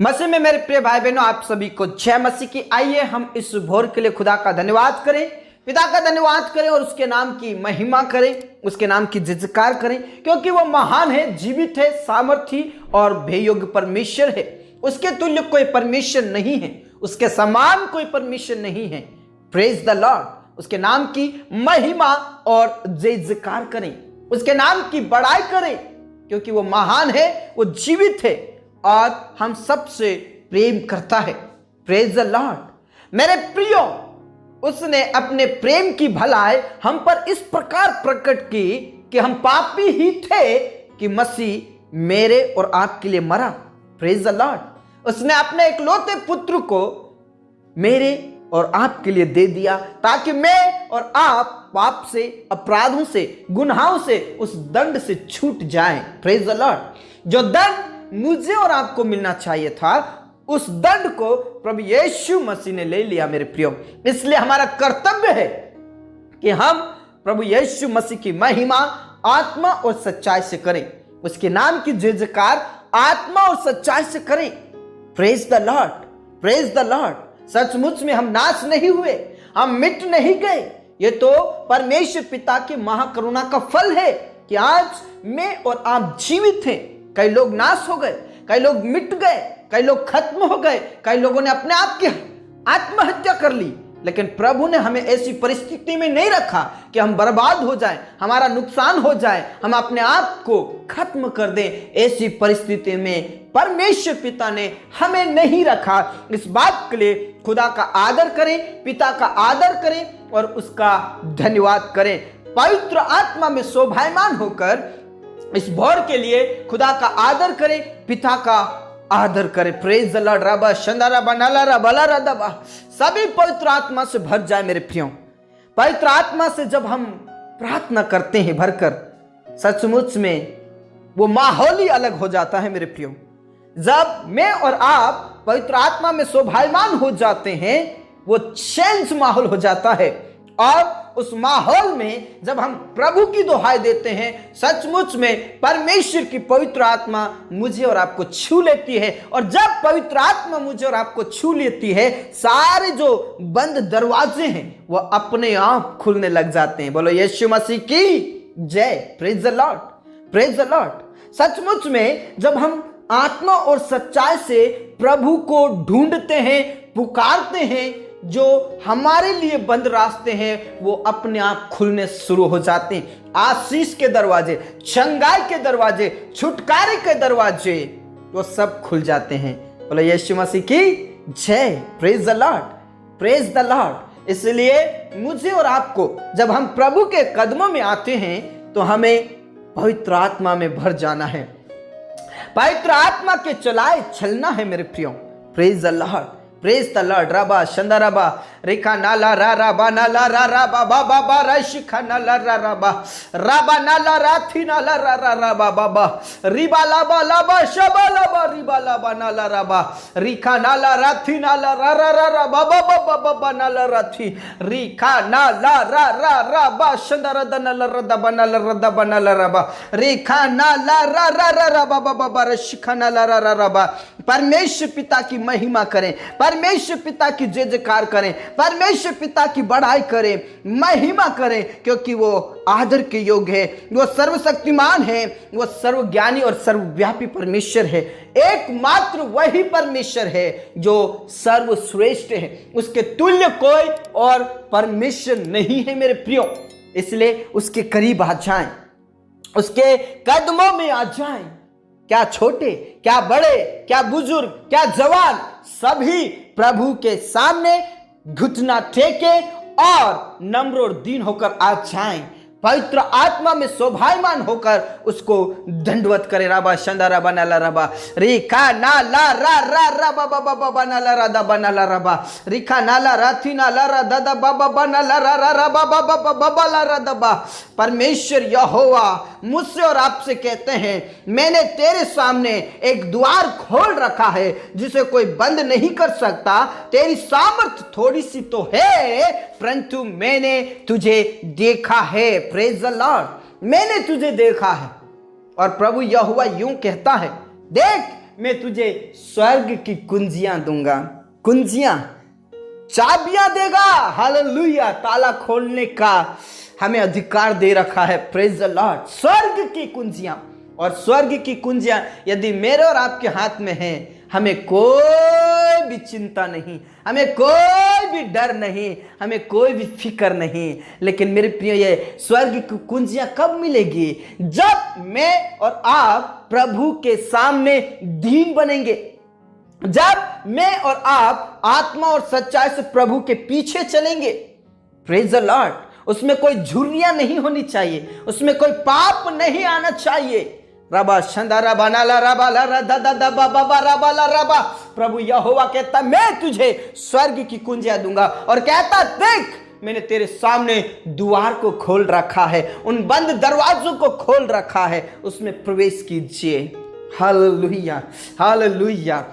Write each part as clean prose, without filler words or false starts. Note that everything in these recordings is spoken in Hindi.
मसीह में मेरे प्रिय भाई बहनों, आप सभी को जय मसीह की। आइए हम इस भोर के लिए खुदा का धन्यवाद करें, पिता का धन्यवाद करें और उसके नाम की महिमा करें, उसके नाम की जयकार करें, क्योंकि वो महान है, जीवित है, सामर्थी और भययोग्य परमेश्वर है। उसके तुल्य कोई परमेश्वर नहीं है, उसके समान कोई परमेश्वर नहीं है। Praise the Lord. उसके नाम की महिमा और जयकार करें, उसके नाम की बड़ाई करें, क्योंकि वो महान है, वो जीवित है और हम सबसे प्रेम करता है। Praise the Lord. मेरे प्रियो, उसने अपने प्रेम की भलाई हम पर इस प्रकार प्रकट की कि हम पापी ही थे कि मसीह मेरे और आपके लिए मरा। Praise the Lord. उसने अपने इकलौते पुत्र को मेरे और आपके लिए दे दिया, ताकि मैं और आप पाप से, अपराधों से, गुनाहों से, उस दंड से छूट जाएं। Praise the Lord. जो दंड मुझे और आपको मिलना चाहिए था, उस दंड को प्रभु यीशु मसीह ने ले लिया मेरे प्रियो। इसलिए हमारा कर्तव्य है कि हम प्रभु यीशु मसीह की महिमा आत्मा और सच्चाई से करें, उसके नाम की जयकार आत्मा और सच्चाई से करें। Praise the Lord, praise the Lord. सचमुच में हम नाश नहीं हुए, हम मिट नहीं गए। ये तो परमेश्वर पिता की महाकरुणा का फल है कि आज मैं और आप जीवित हैं। कई लोग नाश हो गए, कई लोग मिट गए, कई लोग खत्म हो गए, कई लोगों ने अपने आप की आत्महत्या कर ली, लेकिन प्रभु ने हमें ऐसी परिस्थिति में नहीं रखा कि हम बर्बाद हो जाएं, हमारा नुकसान हो जाए, हम अपने आप को खत्म कर दें। ऐसी परिस्थिति में परमेश्वर पिता ने हमें नहीं रखा। इस बात के लिए खुदा का आदर करें, पिता का आदर करें और उसका धन्यवाद करें। पवित्र आत्मा में शोभायमान होकर इस भोर के लिए खुदा का आदर करें, पिता का आदर करें। Praise the Lord. रबा शंदारा बनाला रबला रदबा। सभी पवित्र आत्मा से भर जाए मेरे प्रियो। पवित्र आत्मा से जब हम प्रार्थना करते हैं भरकर, सचमुच में वो माहौल ही अलग हो जाता है मेरे प्रियो। जब मैं और आप पवित्र आत्मा में शोभायमान हो जाते हैं, वो चेंज माहौल हो जाता है और उस माहौल में जब हम प्रभु की दुहाई देते हैं, सचमुच में परमेश्वर की पवित्र आत्मा मुझे और आपको छू लेती है। और जब पवित्र आत्मा मुझे और आपको छू लेती है, सारे जो बंद दरवाजे हैं वो अपने आप खुलने लग जाते हैं। बोलो यीशु मसीह की जय। Praise the Lord, praise the Lord. सचमुच में जब हम आत्मा और सच्चाई से प्रभु को ढूंढते हैं, पुकारते हैं, जो हमारे लिए बंद रास्ते हैं वो अपने आप खुलने शुरू हो जाते हैं। आशीष के दरवाजे, चंगाई के दरवाजे, छुटकारे के दरवाजे, वो सब खुल जाते हैं। बोलो यीशु मसीह की जय। Praise the Lord, praise the Lord. इसलिए मुझे और आपको जब हम प्रभु के कदमों में आते हैं तो हमें पवित्र आत्मा में भर जाना है, पवित्र आत्मा के चलाए चलना है मेरे प्रियो। Praise the Lord, praise the Lord. रबा शंदरबा रेखा नाला रा रबा नाला रा रबा बाबा बा रशिखा नाला रा रबा रबा नाला राथी नाला रा रा रबा बाबा रिबा लाबा लाबा शबा लाबा रिबा लाबा नाला रबा रिखा नाला राथी नाला रा रा रा रा बाबा बाबा बाबा नाला राथी रिखा नाला रा रा रा बा शंदर दनल रदा बनल रदा बनल रबा रेखा नाला रा रा रा रा बाबा बाबा रशिखा नाला रा रा रबा। परमेश्वर पिता की महिमा करें, परमेश्वर पिता की जय जयकार करें, परमेश्वर पिता की बड़ाई करें, महिमा करें, क्योंकि वो आदर के योग्य है, वो सर्वशक्तिमान है, वो सर्वज्ञानी और सर्वव्यापी परमेश्वर है। एकमात्र वही परमेश्वर है जो सर्वश्रेष्ठ है, उसके तुल्य कोई और परमेश्वर नहीं है मेरे प्रियो। इसलिए उसके करीब आ जाएं, उसके कदमों में आ जाएं। क्या छोटे, क्या बड़े, क्या बुजुर्ग, क्या जवान, सभी प्रभु के सामने घुटना टेके और नम्र और दीन होकर आ जाएं, पवित्र आत्मा में शोभायमान होकर उसको दंडवत करे। रबा शंदा रबा नाला रबा रेखा नाला रा रा रा बाबा बाबा बनाला राधा बनाला रबा रिखा नाला राथी नाला रा दादा बाबा बनाला रा रा रा बाबा बाबा बाबा ला रा दबा। परमेश्वर यहोवा मुझसे और आपसे कहते हैं, मैंने तेरे सामने एक द्वार खोल रखा है जिसे कोई बंद नहीं कर सकता। तेरी सामर्थ थोड़ी सी तो है, परंतु मैंने तुझे देखा है। Praise the Lord. मैंने तुझे देखा है। और प्रभु यहोवा यूं कहता है, देख मैं तुझे स्वर्ग की कुंजियां दूंगा। कुंजियां, चाबियां देगा। हालेलुया। ताला खोलने का हमें अधिकार दे रखा है। Praise the Lord. स्वर्ग की कुंजियां, और स्वर्ग की कुंजियां यदि मेरे और आपके हाथ में है, हमें कोई भी चिंता नहीं, हमें कोई भी डर नहीं, हमें कोई भी फिक्र नहीं। लेकिन मेरे प्रिय, ये स्वर्ग की कुंजियां कब मिलेगी? जब मैं और आप प्रभु के सामने दीन बनेंगे, जब मैं और आप आत्मा और सच्चाई से प्रभु के पीछे चलेंगे। Praise the Lord. उसमें कोई झुर्रियां नहीं होनी चाहिए, उसमें कोई पाप नहीं आना चाहिए। रबा शंदारा बनाला रबाला रदा दा बाबा रबाला रबा। प्रभु यहोवा कहता, मैं तुझे स्वर्ग की कुंजियां दूंगा, और कहता, देख मैंने तेरे सामने द्वार को खोल रखा है, उन बंद दरवाजों को खोल रखा है, उसमें प्रवेश कीजिए। Hallelujah, hallelujah,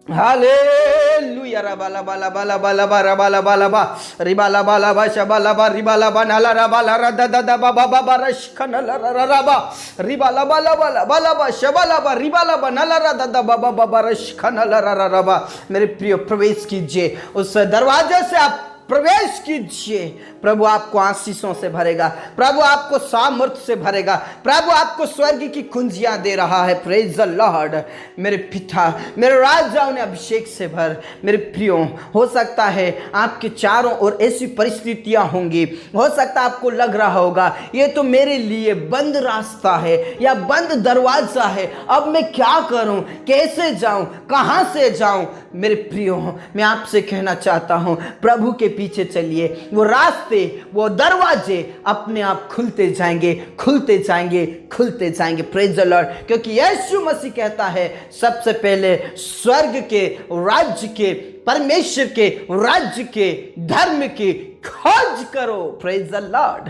hallelujah. रबाला बाला बाला बाला बा रबाला बाला बा रिबाला बाला बा शबाला बा रिबाला बनाला रबाला रदा दा बाबा बाबा रशखनला रबा रिबाला बाला बाला बाला बा शबाला बा रिबाला बनाला रदा दा बाबा बाबा रशखनला रबा। मेरे प्रिय, प्रवेश कीजिए उस दरवाजे से, आप प्रवेश कीजिए। प्रभु आपको आशीषों से भरेगा, प्रभु आपको सामर्थ्य से भरेगा, प्रभु आपको स्वर्ग की कुंजियां दे रहा है। Praise the Lord. मेरे पिता, मेरे राजा, उन्हें अभिषेक से भर। मेरे प्रियो, हो सकता है आपके चारों ओर ऐसी परिस्थितियां होंगी, हो सकता है आपको लग रहा होगा ये तो मेरे लिए बंद रास्ता है या बंद दरवाजा है, अब मैं क्या करूं, कैसे जाऊं, कहां से जाऊं। मेरे प्रियो, मैं आपसे कहना चाहता हूं, प्रभु के पीछे चलिए। वो रास्ते, वो दरवाजे अपने आप खुलते जाएंगे, खुलते जाएंगे, खुलते जाएंगे। Praise the Lord. क्योंकि यीशु मसीह कहता है, सबसे पहले स्वर्ग के राज्य के, परमेश्वर के राज्य के, धर्म की खोज करो। Praise the Lord.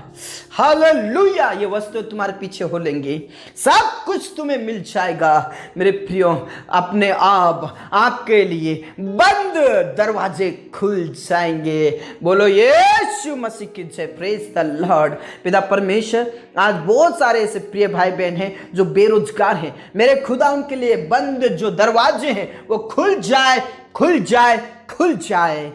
हालेलुया। ये वस्तु तुम्हारे पीछे हो लेंगी, सब कुछ तुम्हें मिल जाएगा। मेरे प्रियो, अपने आप आपके लिए बंद दरवाजे खुल जाएंगे। बोलो यीशु मसीह की जय। Praise the Lord. पिता परमेश्वर, आज बहुत सारे ऐसे प्रिय भाई बहन हैं जो बेरोजगार हैं। मेरे खुदा, उनके लिए बंद जो दरवाजे हैं वो खुल जाए, खुल जाए, खुल जाए।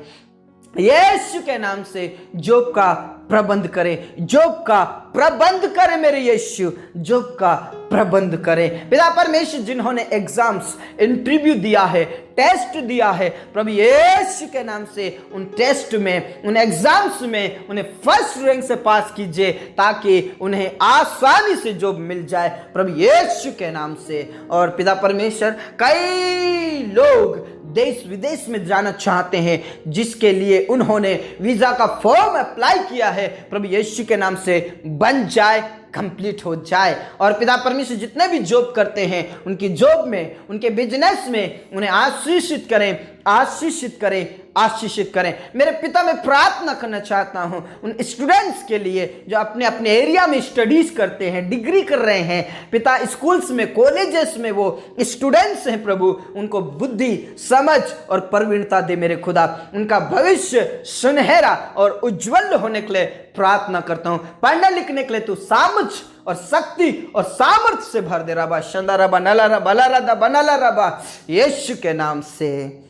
यीशु के नाम से जॉब का प्रबंध करें, जॉब का प्रबंध करें। मेरे यीशु, जॉब का प्रबंध करें। पिता परमेश्वर, जिन्होंने एग्जाम्स, इंटरव्यू दिया है, टेस्ट दिया है, प्रभु यीशु के नाम से उन टेस्ट में, उन एग्जाम्स में उन्हें फर्स्ट रैंक से पास कीजिए, ताकि उन्हें आसानी से जॉब मिल जाए, प्रभु यीशु के नाम से। और पिता परमेश्वर, कई लोग देश विदेश में जाना चाहते हैं, जिसके लिए उन्होंने वीजा का फॉर्म अप्लाई किया है, प्रभु यीशु के नाम से बन जाए, कंप्लीट हो जाए। और पिता परमेश्वर, जितने भी जॉब करते हैं, उनकी जॉब में, उनके बिजनेस में उन्हें आशीषित करें, आशीषित करें, आशीषित करें। मेरे पिता, मैं प्रार्थना करना चाहता हूं उन स्टूडेंट्स के लिए जो अपने अपने एरिया में स्टडीज करते हैं, डिग्री कर रहे हैं। पिता, स्कूल्स में, कॉलेजेस में वो स्टूडेंट्स हैं, प्रभु उनको बुद्धि, समझ और प्रवीणता दे। मेरे खुदा, उनका भविष्य सुनहरा और उज्जवल होने के लिए प्रार्थना करता हूं। पढ़ने लिखने के लिए तू सामर्थ और शक्ति और सामर्थ्य से भर दे। रबा शंदा रबा नला रबा बनला रबा, यीशु के नाम से।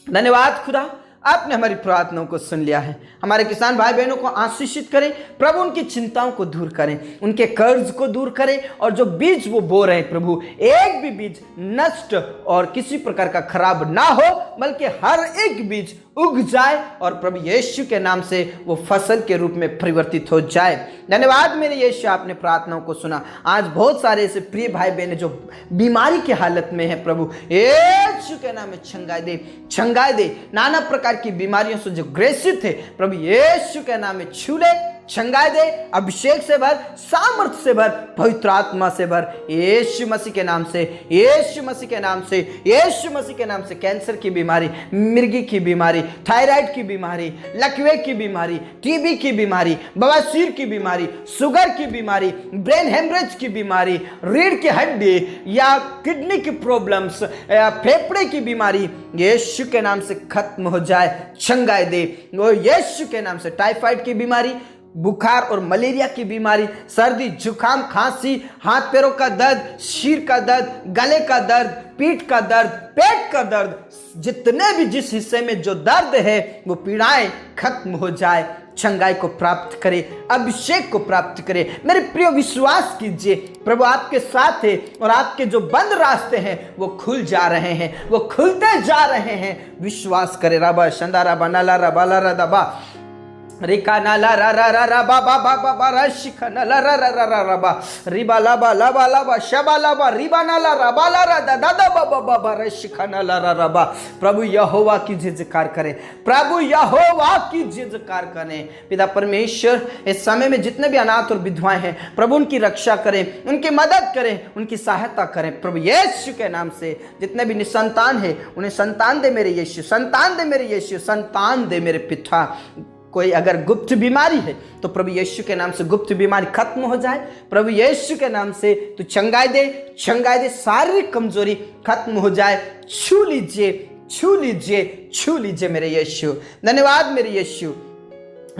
धन्यवाद खुदा, आपने हमारी प्रार्थनाओं को सुन लिया है। हमारे किसान भाई बहनों को आशीषित करें प्रभु, उनकी चिंताओं को दूर करें, उनके कर्ज को दूर करें, और जो बीज वो बो रहे हैं प्रभु, एक भी बीज नष्ट और किसी प्रकार का खराब ना हो, बल्कि हर एक बीज उग जाए और प्रभु यीशु के नाम से वो फसल के रूप में परिवर्तित हो जाए। धन्यवाद मेरे यीशु, आपने प्रार्थनाओं को सुना। आज बहुत सारे ऐसे प्रिय भाई बहन जो बीमारी की हालत में है, प्रभु यीशु के नाम में छंगाई दे, छंगाई दे। नाना प्रकार की बीमारियों से जो ग्रसित है, प्रभु यीशु के नाम में छू ले, छंगाई दे। अभिषेक से भर, सामर्थ्य से भर, पवित्र आत्मा से भर, यीशु मसीह के नाम से, यीशु मसीह के नाम से, यीशु मसीह के नाम से। कैंसर की बीमारी, मिर्गी की बीमारी, थायराइड की बीमारी, लकवे की बीमारी, टीबी की बीमारी, बवासीर की बीमारी, शुगर की बीमारी, ब्रेन हेमरेज की बीमारी, रीढ़ की हड्डी या किडनी की प्रॉब्लम्स या फेफड़े की बीमारी, यीशु के नाम से खत्म हो जाए, छंगाई दे। वो यीशु के नाम से। टाइफाइड की बीमारी, बुखार और मलेरिया की बीमारी, सर्दी, जुकाम, खांसी, हाथ पैरों का दर्द, सिर का दर्द, गले का दर्द, पीठ का दर्द, पेट का दर्द, जितने भी जिस हिस्से में जो दर्द है वो पीड़ाएं खत्म हो जाए, चंगाई को प्राप्त करे, अभिषेक को प्राप्त करे। मेरे प्रिय विश्वास कीजिए, प्रभु आपके साथ है और आपके जो बंद रास्ते हैं वो खुल जा रहे हैं, वो खुलते जा रहे हैं। विश्वास करे। रबा शंदा रबा नाला रबा ला रबा रिका नाला रा रा रा रा बा बा बा बा बा रा शिखा नाला रा रा रा रा रा बा रिबा लाबा लाबा लाबा शबा लाबा रिबा नाला रबा ला रा दा दा बा बा बा बा रा शिखा नाला रा रा बा। प्रभु यहोवा की जयकार करें, प्रभु यहोवा की जयकार करें। पिता परमेश्वर, इस समय में जितने भी अनाथ और विधवाएं हैं प्रभु उनकी रक्षा करें, उनकी मदद करें, उनकी सहायता करें प्रभु यीशु के नाम से। जितने भी निसंतान हैं उन्हें संतान दे मेरे यीशु, संतान दे मेरे यीशु, संतान दे मेरे पिता। कोई अगर गुप्त बीमारी है तो प्रभु यीशु के नाम से गुप्त बीमारी खत्म हो जाए। प्रभु यीशु के नाम से तू चंगाई दे, चंगाई दे, शारीरिक कमजोरी खत्म हो जाए। छू लीजिए, छू लीजिए, छू लीजिए मेरे यीशु। धन्यवाद मेरे यीशु,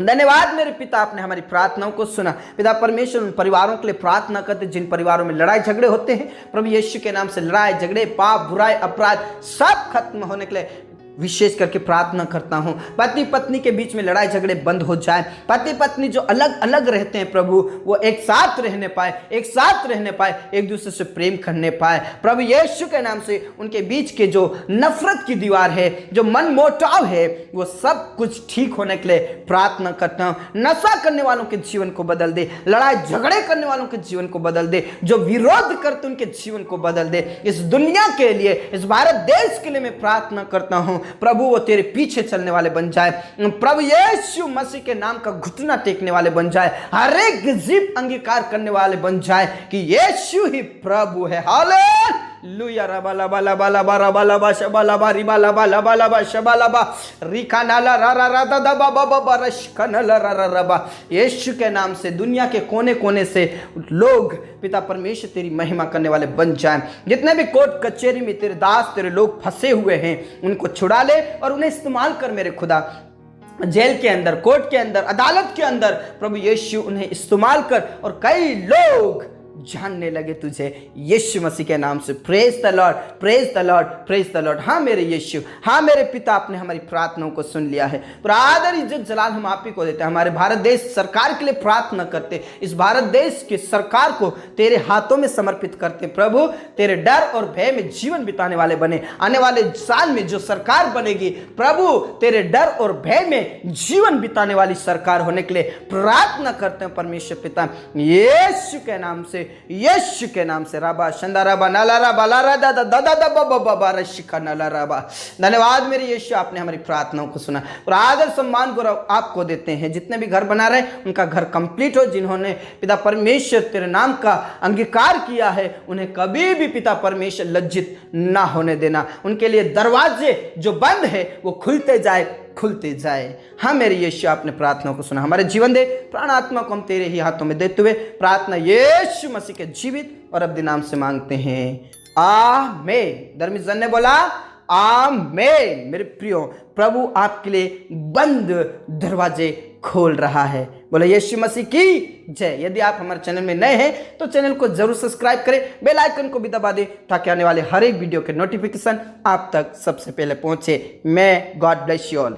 धन्यवाद मेरे पिता, आपने हमारी प्रार्थनाओं को सुना। पिता परमेश्वर, उन परिवारों के लिए प्रार्थना करते जिन परिवारों में लड़ाई झगड़े होते हैं प्रभु यीशु के नाम से लड़ाई झगड़े, पाप, बुराई, अपराध सब खत्म होने के लिए विशेष करके प्रार्थना करता हूं। पति पत्नी के बीच में लड़ाई झगड़े बंद हो जाए। पति पत्नी जो अलग अलग रहते हैं प्रभु वो एक साथ रहने पाए, एक साथ रहने पाए, एक दूसरे से प्रेम करने पाए। प्रभु यीशु के नाम से उनके बीच के जो नफरत की दीवार है, जो मन मोटाव है, वो सब कुछ ठीक होने के लिए प्रार्थना करता हूं। नशा करने वालों के जीवन को बदल दे, लड़ाई झगड़े करने वालों के जीवन को बदल दे, जो विरोध करते उनके जीवन को बदल दे। इस दुनिया के लिए, इस भारत देश के लिए मैं प्रार्थना करता हूं प्रभु वो तेरे पीछे चलने वाले बन जाए। प्रभु यीशु मसीह के नाम का घुटना टेकने वाले बन जाए, हर एक जीव अंगीकार करने वाले बन जाए कि यीशु ही प्रभु है। हालेलुया। रबा लबा लबा लबा रबा लबा शबा लबा रिबा लबा लबा लबा शबा लबा रिका नाला रा रा रा दा दा बा बा बा रशका नाला रा रा रा बा। यीशु के नाम से दुनिया के कोने कोने से लोग पिता परमेश्वर तेरी महिमा करने वाले बन जाएं। जितने भी कोर्ट कचहरी में तेरे दास, तेरे लोग फंसे हुए हैं उनको छुड़ा ले और उन्हें इस्तेमाल कर मेरे खुदा। जेल के अंदर, कोर्ट के अंदर, अदालत के अंदर प्रभु यीशु उन्हें इस्तेमाल कर और कई लोग जानने लगे तुझे यीशु मसीह के नाम से। Praise the Lord, praise the Lord, praise the Lord. हाँ मेरे यीशु, हाँ मेरे पिता, आपने हमारी प्रार्थनाओं को सुन लिया है। पर आदर, इज्जत, जलाल हम आप ही को देते हैं। हमारे भारत देश सरकार के लिए प्रार्थना करते, इस भारत देश की सरकार को तेरे हाथों में समर्पित करते। प्रभु तेरे डर और भय में जीवन बिताने वाले बने। आने वाले साल में जो सरकार बनेगी प्रभु तेरे डर और भय में जीवन बिताने वाली सरकार होने के लिए प्रार्थना करते हैं परमेश्वर पिता यीशु के नाम से, यीशु के नाम से। राबा शंदा राबा नाला राबा ला रा दा दा दा दा बा बा बा रशिका नाला राबा। धन्यवाद मेरे यीशु, आपने हमारी प्रार्थनाओं को सुना और आदर सम्मान को आपको देते हैं। जितने भी घर बना रहे उनका घर कंप्लीट हो। जिन्होंने पिता परमेश्वर तेरे नाम का अंगीकार किया है उन्हें कभी भी पिता परमेश्वर लज्जित ना होने देना। उनके लिए दरवाजे जो बंद है वो खुलते जाए, खुलते जाए। हाँ मेरे यीशु, आपने प्रार्थना को सुना। हमारे जीवन दे, प्राण आत्मा को हम तेरे ही हाथों में देते हुए प्रार्थना यीशु मसीह के जीवित और अब्दी नाम से मांगते हैं, आमीन। धर्मी जन ने बोला आमीन। मेरे प्रियो, प्रभु आपके लिए बंद दरवाजे खोल रहा है। बोले यीशु मसीह की जय। यदि आप हमारे चैनल में नए हैं तो चैनल को जरूर सब्सक्राइब करें, बेल आइकन को भी दबा दें ताकि आने वाले हर एक वीडियो के नोटिफिकेशन आप तक सबसे पहले पहुंचे। मैं गॉड ब्लेस यू ऑल।